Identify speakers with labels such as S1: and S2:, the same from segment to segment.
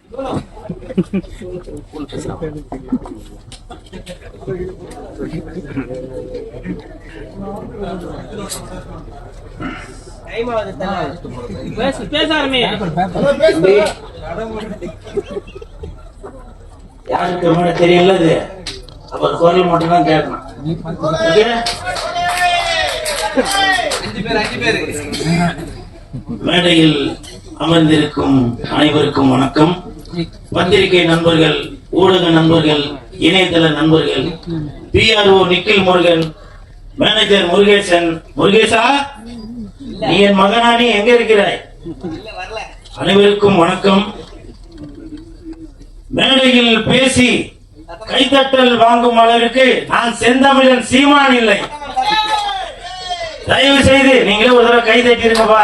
S1: யாருக்கு தெரியல, அப்ப குரல் மட்டும் தான் கேட்கணும். மேடையில் அமர்ந்திருக்கும் அனைவருக்கும் வணக்கம். பத்திரிகை நண்பர்கள், ஊடக நண்பர்கள், இணையதள நண்பர்கள், PRO நிக்கில் முருகன், மேனேஜர் முருகேசன். முருகேசா, நீ என் மகனா? நீ எங்க இருக்கிறாய்? அனைவருக்கும் வணக்கம். மேடையில் பேசி கைதட்டல் வாங்கும் அளவிற்கு நான் செந்தமிழன் சீமான் இல்லை. தயவு செய்து நீங்களே ஒரு தடவை கைதட்டிருங்கப்பா.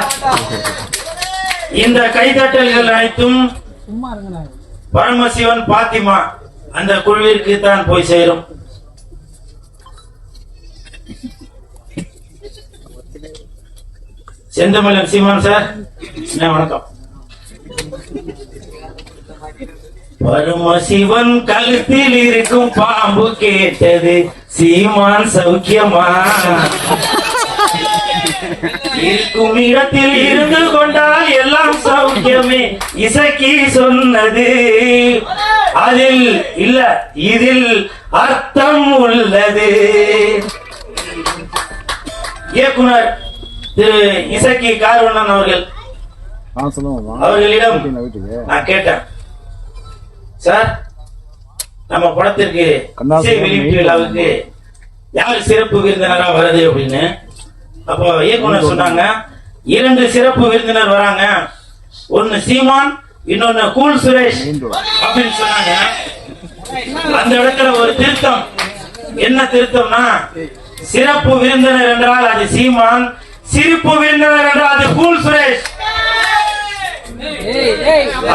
S1: இந்த கைதட்டல்கள் அனைத்தும் பரமசிவன் பாத்திமா அந்த குழுவிற்கு தான் போய் சேரும். செந்தமிழன் சீமான் சார், வணக்கம். பரமசிவன் கழுத்தில் இருக்கும் பாம்பு கேட்டது, சீமான் சௌக்கியமா? இருக்கும் இடத்தில் இருந்து கொண்டால் எல்லாம் சௌக்கியமே, இசக்கி சொன்னது. அதில் இல்ல, இதில் அர்த்தம் உள்ளது. இயக்குனர் திரு இசக்கி கார்வண்ணன் அவர்களிடம் நான் கேட்டேன், சார் நம்ம படத்திற்கு இசை வெளியீட்டு விழாவுக்கு யார் சிறப்பு விருந்தினரா வருது அப்படின்னு. அப்போ இயக்குனர் சொன்னாங்க, 2 சிறப்பு விருந்தினர் வராங்க, ஒன்னு சீமான், இன்னொன்னு கூல் சுரேஷ் அப்படின்னு சொன்னாங்க. அந்த இடத்துல ஒரு திருத்தம். என்ன திருத்தம்னா, சிறப்பு விருந்தினர் என்றால் அது சீமான், சிரிப்பு விருந்தினர் என்றால் அது கூல் சுரேஷ்.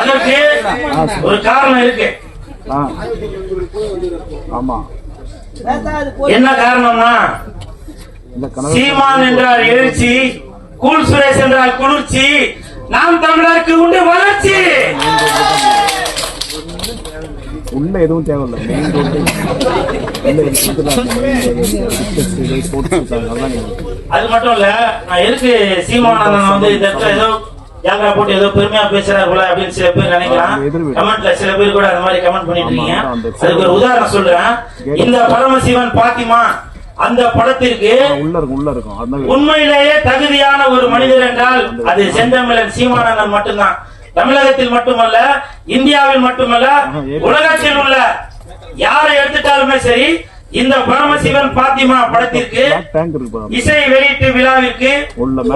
S1: அதற்கு ஒரு காரணம் இருக்கு. என்ன காரணம்னா, சீமான் என்றால் எழுச்சி, கூல் சுரேஷ் என்றால் குளிர்ச்சி, நாம் தமிழருக்கு உண்டு வளர்ச்சி.
S2: உள்ள எதுவும் தேவையில்லை.
S1: அது மட்டும் இல்ல, நான் எதுக்கு சீமானந்தன் வந்து இந்த இடத்துல ஏதோ ஜாகரா போட்டு ஏதோ பெருமையா பேசுறாரு போல அப்படின்னு சில பேர் நினைக்கலாம். கமெண்ட்ல சில பேர் கூட அந்த மாதிரி கமெண்ட் பண்ணிட்டு இருக்கீங்க. அதுக்கு ஒரு உதாரணம் சொல்றேன். இந்த பரமசிவன் பாத்திமா அந்த படத்திற்கு உண்மையிலேயே தகுதியான ஒரு மனிதர் என்றால் அது செந்தமிழன் சீமானந்தன் மட்டும்தான். தமிழகத்தில் மட்டுமல்ல, இந்தியாவில் மட்டுமல்ல, உலகத்தில் உள்ள யாரை எடுத்துட்டாலுமே சரி, இந்த பரமசிவன் பாத்திமா படத்திற்கு இசை வெளியீட்டு விழாவிற்கு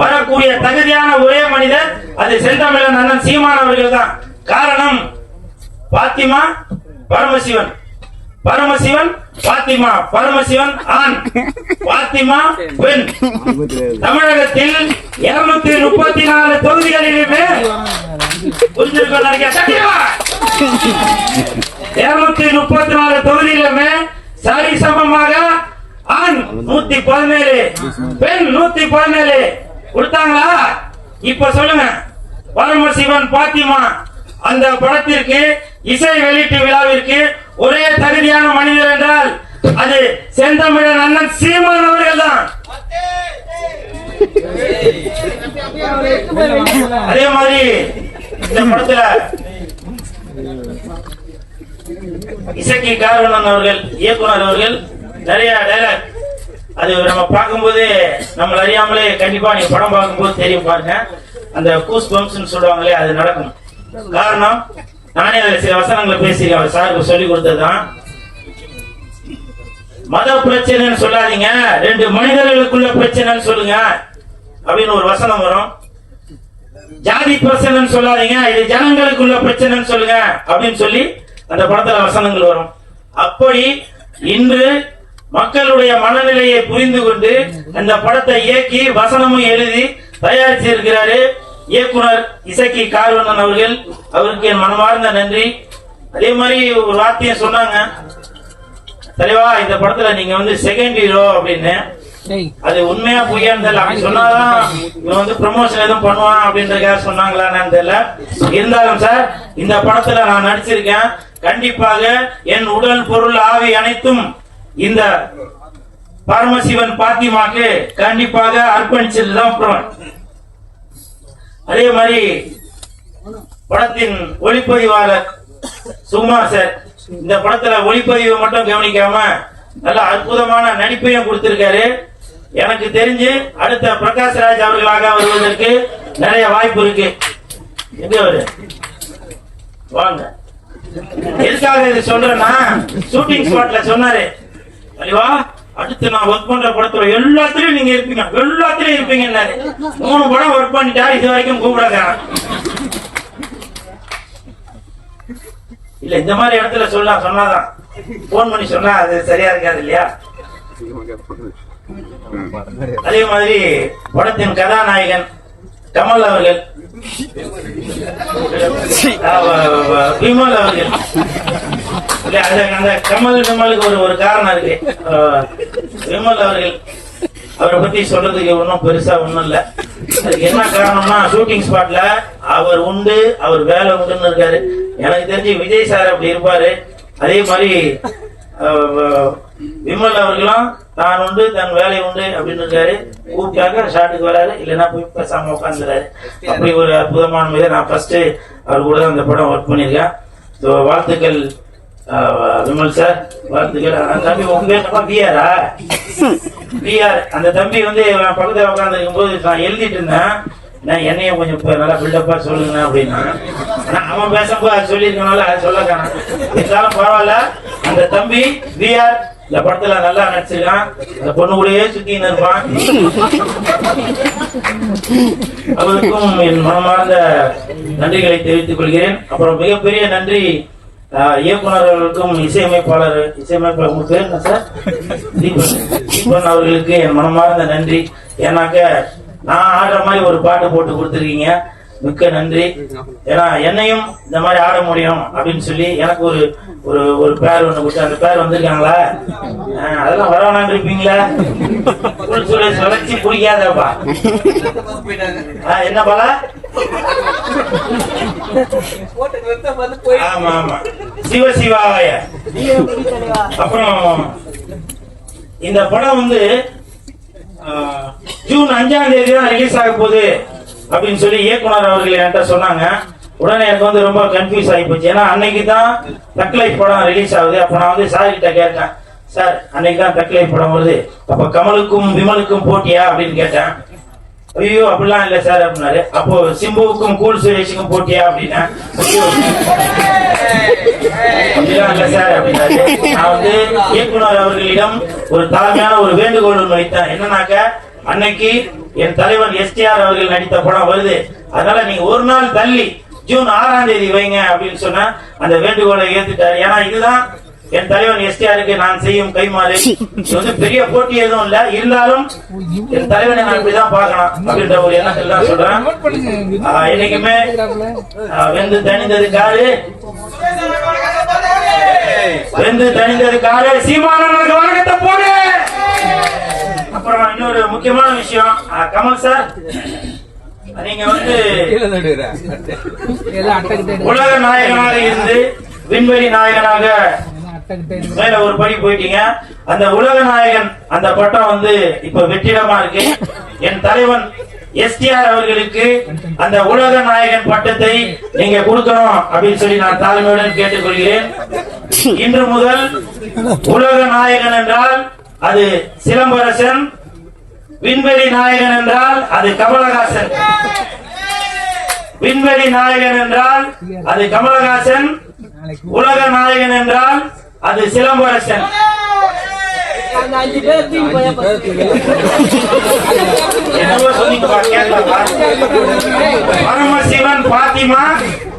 S1: வரக்கூடிய தகுதியான ஒரே மனிதர் அது செந்தமிழன் அண்ணன் சீமான் அவர்கள் தான். காரணம், பாத்திமா பரமசிவன், பரமசிவன் பாத்திமா, பரமசிவன் ஆண், பாத்திமா பெண். தமிழகத்தில் 234 தொகுதிகளிலுமே 234 தொகுதியிலுமே சரி சமமாக ஆண் 117, பெண் 117 கொடுத்தாங்களா? இப்ப சொல்லுங்க, பரமசிவன் பாத்திமா அந்த படத்திற்கு இசை வெளியீட்டு விழாவிற்கு ஒரே தகுதியான மனிதர் என்றால் அது செந்தமிழன் அண்ணன் சீமான் அவர்கள் தான். அதே மாதிரி இந்த படத்துல இசக்கி கார்வண்ணன் அவர்கள், இயக்குனர் அவர்கள் நிறைய டைலாக், அது நம்ம பார்க்கும்போது நம்ம அறியாமலே கண்டிப்பா நீங்க படம் பார்க்கும்போது தெரியும் பாருங்க, அந்த கூஸ் பம்ப்ஸ் சொல்லுவாங்களே அது நடக்கும். காரணம், நானே அதுல சில வசனங்களை பேசியிருக்கேன், அவர் சாருக்கு சொல்லி கொடுத்ததுதான். மத பிரச்சனைன்னு சொல்லாதீங்க, 2 மனிதர்களுக்குள்ள பிரச்சனைன்னு சொல்லுங்க அப்படின்னு ஒரு வசனம் வரும். ஜாதி பிரச்சனைன்னு சொல்லாதீங்க, இது ஜனங்களுக்குள்ள பிரச்சனைன்னு சொல்லுங்க அப்படின்னு சொல்லி அந்த படத்துல வசனங்கள் வரும். அப்படி இன்று மக்களுடைய மனநிலையை புரிந்து கொண்டு அந்த படத்தை இயக்கி வசனமும் எழுதி தயாரிச்சு இருக்கிறாரு இயக்குனர் இசக்கி கார்வண்ணன் அவர்கள். அவருக்கு என் மனமார்ந்த நன்றி. அதே மாதிரி ஒரு வார்த்தையை சொன்னாங்க, தலைவா இந்த படத்துல நீங்க வந்து செகண்ட் ஹீரோ அப்படின்னு. அது உண்மையா பொய்யான்னு தெரியல. அப்படி சொன்னாதான் இவன் வந்து ப்ரமோஷன் எதுவும் பண்ணுவான் அப்படின்றதுக்காக சொன்னாங்களான்னு தெரியல. இருந்தாலும் சார், இந்த படத்துல நான் நடிச்சிருக்கேன். கண்டிப்பாக என் உடல் பொருள் ஆவி அனைத்தும் இந்த பரமசிவன் பாத்திமாக்கு கண்டிப்பாக அர்ப்பணிச்சதுதான் போறேன். அதே மாதிரி படத்தின் ஒளிப்பதிவாளர் சுகுமார் சார் இந்த படத்துல ஒளிப்பதிவை மட்டும் கவனிக்காம நல்ல அற்புதமான நடிப்பையும் கொடுத்திருக்காரு. எனக்கு தெரிஞ்சு அடுத்த பிரகாஷ்ராஜ் அவர்களாக வருவதற்கு நிறைய வாய்ப்பு இருக்கு. எங்க அவரு வாங்க. எதுக்காக இது சொல்றேன்னா, ஷூட்டிங் ஸ்பாட்ல சொன்னாரு, அலிவா அடுத்து நான் ஒர்க் பண்ற படத்துல எல்லாத்துலயும் நீங்க இருப்பீங்க, எல்லாத்துலயும் இருப்பீங்க. 3 படம் ஒர்க் பண்ணிட்டா இது வரைக்கும் கூப்பிடாத. இல்ல இந்த மாதிரி இடத்துல சொன்னாதான் போன் பண்ணி சொன்னா அது சரியா இருக்காது இல்லையா? அதே மாதிரி படத்தின் கதாநாயகன் கமல் அவர்கள், விமல் அவர்கள். அந்த கமலுக்கு ஒரு காரணம் இருக்கு. விமல் அவர்கள், அவரை பத்தி சொல்றதுக்கு ஒன்னும் பெருசா ஒண்ணும் இல்ல. அதுக்கு என்ன காரணம்னா, ஷூட்டிங் ஸ்பாட்ல அவர் உண்டு, அவர் வேலை உண்டுன்னு இருக்காரு. எனக்கு தெரிஞ்சு விஜய் சார் அப்படி இருப்பாரு. அதே மாதிரி விமல் அவர்களும் தான் உண்டு, தன் வேலை உண்டு அப்படின்னு இருக்காரு. கூப்பிட்டாக்க ஷாட்டுக்கு வராரு, இல்லைன்னா போய் பேசாம உட்காந்துறாரு. அப்படி ஒரு அற்புதமான முறை. நான் ஃபர்ஸ்ட் அவர் கூட அந்த படம் ஒர்க் பண்ணிருக்கேன். வாழ்த்துக்கள் விமல் சார், வாழ்த்துக்கள். அந்த தம்பி உங்க பேர் பிஆரா? பிஆர். அந்த தம்பி வந்து பக்கத்துல உட்கார்ந்து இருக்கும் போது நான் எழுதிட்டு இருந்தேன், நான் என்னையும் கொஞ்சம் நல்லா பில்டப்பா சொல்லுங்க அப்படின்னா, அவன் பேசும்போது அது சொல்லியிருக்கனால அது சொல்ல காணும். இருந்தாலும் பரவாயில்ல. அந்த தம்பி பிஆர் இந்த படத்துல நல்லா நடிச்சிருக்கான். அந்த பொண்ணு கூடயே சுத்தின்னு இருப்பான். அவருக்கும் என் மனமார்ந்த நன்றிகளை தெரிவித்துக் கொள்கிறேன். அப்புறம் மிகப்பெரிய நன்றி இயக்குநர்களுக்கும் இசையமைப்பாளர் உங்க பேர் என்ன சார்? தீபன் அவர்களுக்கு என் மனமார்ந்த நன்றி. ஏன்னாக்க நான் ஆடுற மாதிரி ஒரு பாட்டு போட்டு கொடுத்துருக்கீங்க, மிக்க நன்றி. ஏன்னா என்னையும் இந்த மாதிரி ஆட முடியும் அப்படின்னு சொல்லி எனக்கு ஒரு பேர் ஒண்ணு கொடுத்து, அந்த பேர் வந்திருக்காங்களா? அதெல்லாம் வரவேணான்னு இருப்பீங்களா? சுழற்சி பிடிக்காதப்பா. என்ன பாலா? ஆமா ஆமா, சிவசிவாய. அப்புறம் இந்த படம் வந்து ஜூன் 5ஆம் தேதி தான் ரிலீஸ் ஆக போகுது அப்படின்னு சொல்லி இயக்குனர் அவர்கள் என்கிட்ட சொன்னாங்க. உடனே எனக்கு வந்து ரொம்ப கன்ஃபியூஸ் ஆகி போச்சு. ஏன்னா அன்னைக்கு தான் தக் லைஃப் படம் ரிலீஸ் ஆகுது. அப்ப நான் வந்து சார் கிட்ட கேட்டேன், சார் அன்னைக்கு தான் தக் லைஃப் படம் வருது, அப்ப கமலுக்கும் விமலுக்கும் போட்டியா அப்படின்னு கேட்டேன். ஐயோ அப்படிலாம் இல்ல சார் அப்படின்னாரு. அப்போ சிம்புவுக்கும் கூல் சுரேஷுக்கும் போட்டியா அப்படின்னா, அப்படிலாம் இல்ல சார் அப்படின்னாரு. நான் வந்து இயக்குனர் அவர்களிடம் ஒரு தாழ்மையான ஒரு வேண்டுகோள் ஒன்று வைத்தேன். என்னன்னாக்க, அன்னைக்கு என் தலைவர் எஸ்டிஆர் அவர்கள் நடித்த படம் வருது, அதனால நீங்க ஒரு நாள் தள்ளி ஜூன் 6ஆம் தேதி வைங்க அப்படின்னு சொன்ன அந்த வேண்டுகோளை ஏத்துட்டாரு. ஏன்னா இதுதான் என் தலைவன் எஸ்டிஆருக்கு நான் செய்யும் கைமாறு. இது வந்து பெரிய போட்டி எதுவும் இல்ல, இருந்தாலும் என் தலைவனை நான் இப்படிதான் பார்க்கணும் அப்படின்ற ஒரு எண்ணத்தில் தான் சொல்றேன். என்னைக்குமே வெந்து தணிந்தது காடு, வெந்து தணிந்தது காடு, சீமானவர்களுக்கு வணக்கத்தை போடு. அப்புறம் இன்னொரு முக்கியமான விஷயம், கமல் சார், நீங்க வந்து உலக நாயகனாக இருந்து விண்வெளி நாயகனாக மேல ஒரு படி போயிட்டீங்க. அந்த உலக நாயகன் அந்த பட்டம் வந்து இப்ப வெற்றிடமா இருக்கு. என் தலைவன் எஸ்டிஆர் அவர்களுக்கு அந்த உலக நாயகன் பட்டத்தை நீங்க கொடுக்கணும் அப்படின்னு சொல்லி நான் தாழ்மையுடன் கேட்டுக்கொள்கிறேன். இன்று முதல் உலக நாயகன் என்றால் அது சிலம்பரசன், விண்வெளி நாயகன் என்றால் அது கமலஹாசன். விண்வெளி நாயகன் என்றால் அது கமலஹாசன், உலக நாயகன் என்றால் அது சிலம்பரசன். பரமசிவன் பாத்திமா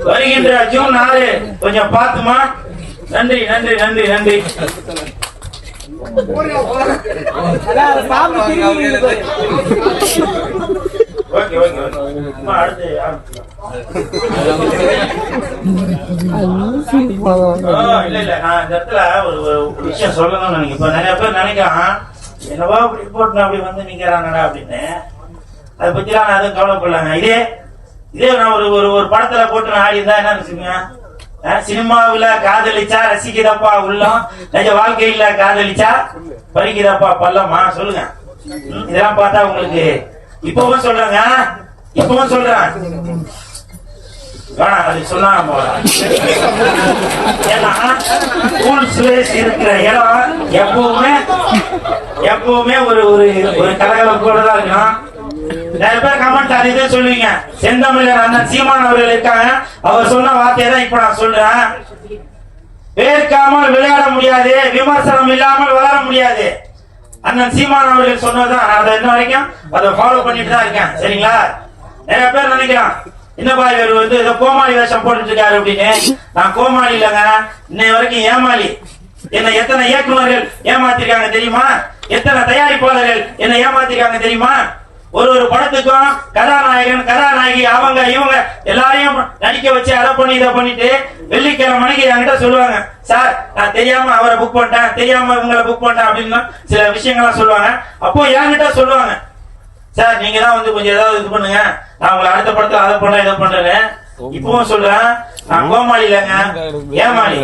S1: வருகின்ற ஜூன் 6 கொஞ்சம் பாத்துமா. நன்றி நன்றி நன்றி நன்றி. ஓகே ஓகே அடுத்து இல்ல நான் இந்த இடத்துல ஒரு விஷயம் சொல்லணும்னு நினைக்கிறேன். இப்ப நிறைய பேர் நினைக்கிறான், என்னவா இப்படி போட்டு அப்படி வந்து நிக்கிறாங்கடா அப்படின்னு. அதை பத்திலாம் நான் எதுவும் கவலைப்படலாங்க. இதே நான் ஒரு படத்துல போட்டு நான் ஆடி இருந்தா என்ன நினைச்சுங்க, சினிமாவுல காதலிச்சா ரசிக்குதப்பா உள்ளம், நிஜ வாழ்க்கையில காதலிச்சா பறிக்குதப்பா பள்ளமா? சொல்லுங்க. இதெல்லாம் பார்த்தா உங்களுக்கு இப்பவும் சொல்றேங்க, இப்பவும் சொல்றேன் வேணாம் அது சொன்னா ஏன்னா இருக்கிற இடம் எப்பவுமே ஒரு ஒரு கலகலப்போட தான் இருக்கணும். நிறைய பேர் கமெண்ட் அதே சொல்லுவீங்க. செந்தமிழர் அண்ணன் சீமான் அவர்கள் இருக்காங்க, அவர் சொன்ன வார்த்தையை தான் இப்ப நான் சொல்றேன். வேர்க்காமல் விளையாட முடியாது, விமர்சனம் இல்லாமல் வளர முடியாது. அண்ணன் சீமான் அவர்கள் சொன்னதுதான் நான் இன்ன வரைக்கும் அதை ஃபாலோ பண்ணிட்டு தான் இருக்கேன். சரிங்களா? நிறைய பேர் நினைக்கிறான் என்னப்பா இவர் வந்து ஏதோ கோமாளி வேஷம் போட்டுட்டு இருக்காரு அப்படின்னு. நான் கோமாளி இல்லைங்க, இன்னை வரைக்கும் ஏமாளி. என்ன எத்தனை இயக்குநர்கள் ஏமாத்திருக்காங்க தெரியுமா? எத்தனை தயாரிப்பாளர்கள் என்ன ஏமாத்திருக்காங்க தெரியுமா? ஒரு படத்துக்கும் கதாநாயகன் கதாநாயகி அவங்க இவங்க எல்லாரையும் நடிக்க வச்சு அதை பண்ணி இதை பண்ணிட்டு வெள்ளிக்கிழமை மணிக்கு என்கிட்ட சொல்லுவாங்க, சார் நான் தெரியாம அவரை புக் பண்ணிட்டேன், தெரியாம இவங்களை புக் பண்ணிட்டேன் அப்படின்னு சில விஷயங்கள்லாம் சொல்லுவாங்க. அப்போ என்கிட்ட சொல்லுவாங்க, சார் நீங்க தான் வந்து கொஞ்சம் ஏதாவது இது பண்ணுங்க, நான் உங்களை அடுத்த படத்துல அதை பண்றேன் இதை பண்றேன். இப்பவும் சொல்றேன், நான் கோமாளி இல்லைங்க, ஏமாளி.